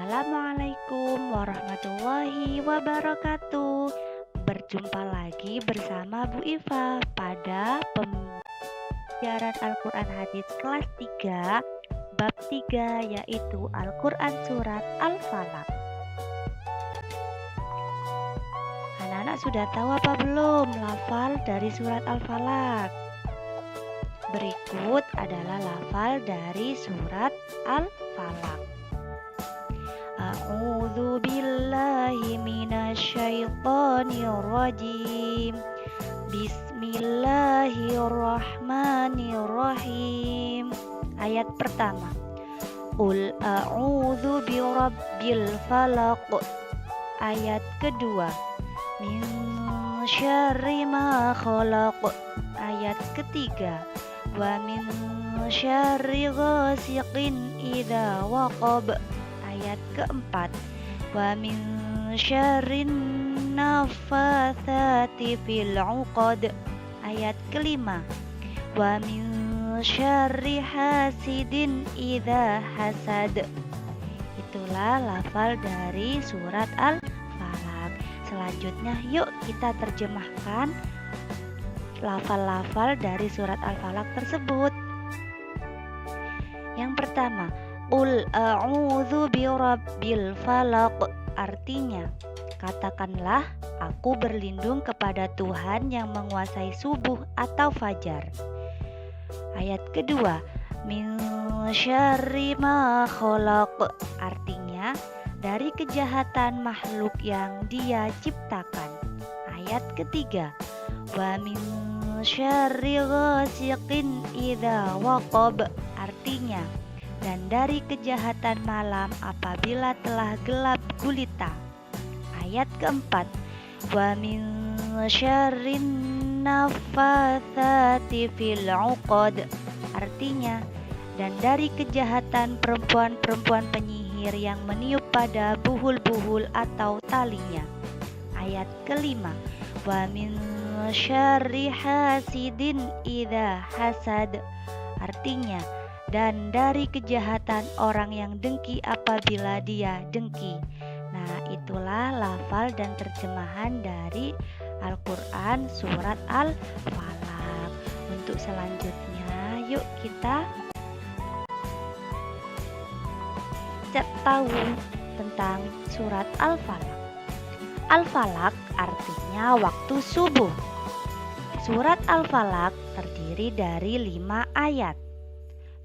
Assalamualaikum warahmatullahi wabarakatuh. Berjumpa lagi bersama Bu Iva pada pembelajaran Al-Quran Hadis kelas 3 bab 3, yaitu Al-Quran Surat Al-Falaq. Anak-anak sudah tahu apa belum lafal dari surat Al-Falaq? Berikut adalah lafal dari surat Al-Falaq. A'udzu billahi minasyaitonir rajim. Bismillahirrahmanirrahim. Ayat pertama. Qul a'udzu birabbil falaq. Ayat kedua. Min syarri ma khalaq. Ayat ketiga. Wa min syarri ghasiqin idza waqab. Ayat keempat. Wa min syarrin naffatsati fil 'uqad. Ayat kelima. Wa min syarri hasidin idza hasad. Itulah lafal dari surat Al-Falaq. Selanjutnya yuk kita terjemahkan lafal-lafal dari surat Al-Falaq tersebut. Yang pertama, Qul a'udzu birabbil falaq. Artinya, katakanlah aku berlindung kepada Tuhan yang menguasai subuh atau fajar. Ayat kedua, min syarri ma khalaq. Artinya, dari kejahatan makhluk yang Dia ciptakan. Ayat ketiga, wa min syarri ghasiqin idza waqab. Artinya, dan dari kejahatan malam apabila telah gelap gulita. Ayat keempat, wa min syarrin naffatsati fil 'uqad. Artinya, dan dari kejahatan perempuan-perempuan penyihir yang meniup pada buhul-buhul atau talinya. Ayat kelima, wa min syarri hasidin idza hasad. Artinya, dan dari kejahatan orang yang dengki apabila dia dengki. Nah, itulah lafal dan terjemahan dari Al-Quran surat Al-Falaq. Untuk selanjutnya, yuk kita tahu tentang surat Al-Falaq. Al-Falaq artinya waktu subuh. Surat Al-Falaq terdiri dari 5 ayat.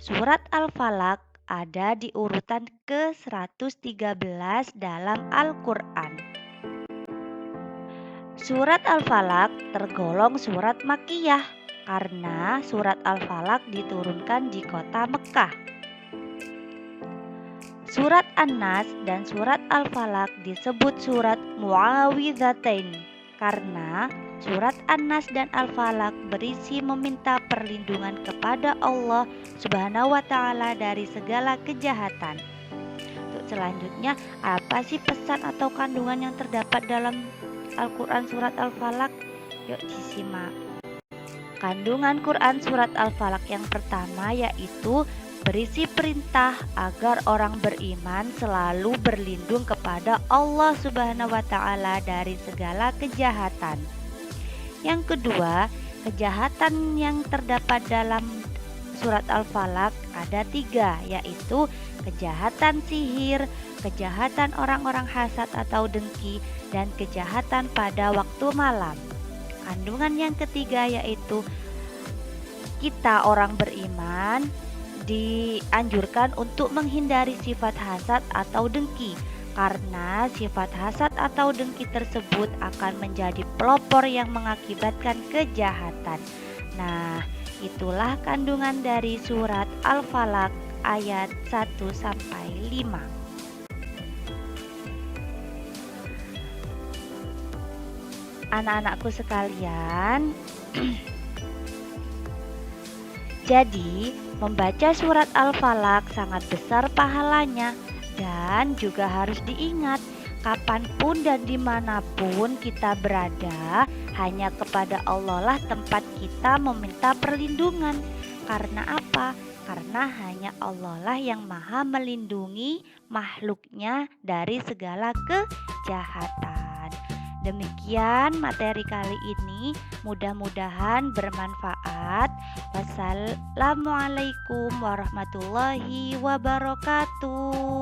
Surat Al-Falaq ada di urutan ke-113 dalam Al-Quran. Surat Al-Falaq tergolong surat Makkiyah karena surat Al-Falaq diturunkan di kota Mekkah. Surat An-Nas dan surat Al-Falaq disebut surat Mu'awwidzatain karena surat An-Nas dan Al-Falaq berisi meminta perlindungan kepada Allah Subhanahu wa Ta'ala dari segala kejahatan. Untuk selanjutnya, apa sih pesan atau kandungan yang terdapat dalam Al-Quran surat Al-Falaq? Yuk disimak. Kandungan Quran surat Al-Falaq yang pertama yaitu berisi perintah agar orang beriman selalu berlindung kepada Allah Subhanahu wa Ta'ala dari segala kejahatan. Yang kedua, kejahatan yang terdapat dalam surat Al-Falaq ada 3, yaitu kejahatan sihir, kejahatan orang-orang hasad atau dengki, dan kejahatan pada waktu malam. Kandungan yang ketiga yaitu kita orang beriman dianjurkan untuk menghindari sifat hasad atau dengki karena sifat hasad atau dengki tersebut akan menjadi pelopor yang mengakibatkan kejahatan. Nah, itulah kandungan dari surat Al-Falaq ayat 1-5. Anak-anakku sekalian, jadi membaca surat Al-Falaq sangat besar pahalanya dan juga harus diingat kapanpun dan dimanapun kita berada, hanya kepada Allah lah tempat kita meminta perlindungan. Karena apa? karena hanya Allah lah yang maha melindungi makhluknya dari segala kejahatan. Demikian materi kali ini, mudah-mudahan bermanfaat. Wassalamualaikum warahmatullahi wabarakatuh.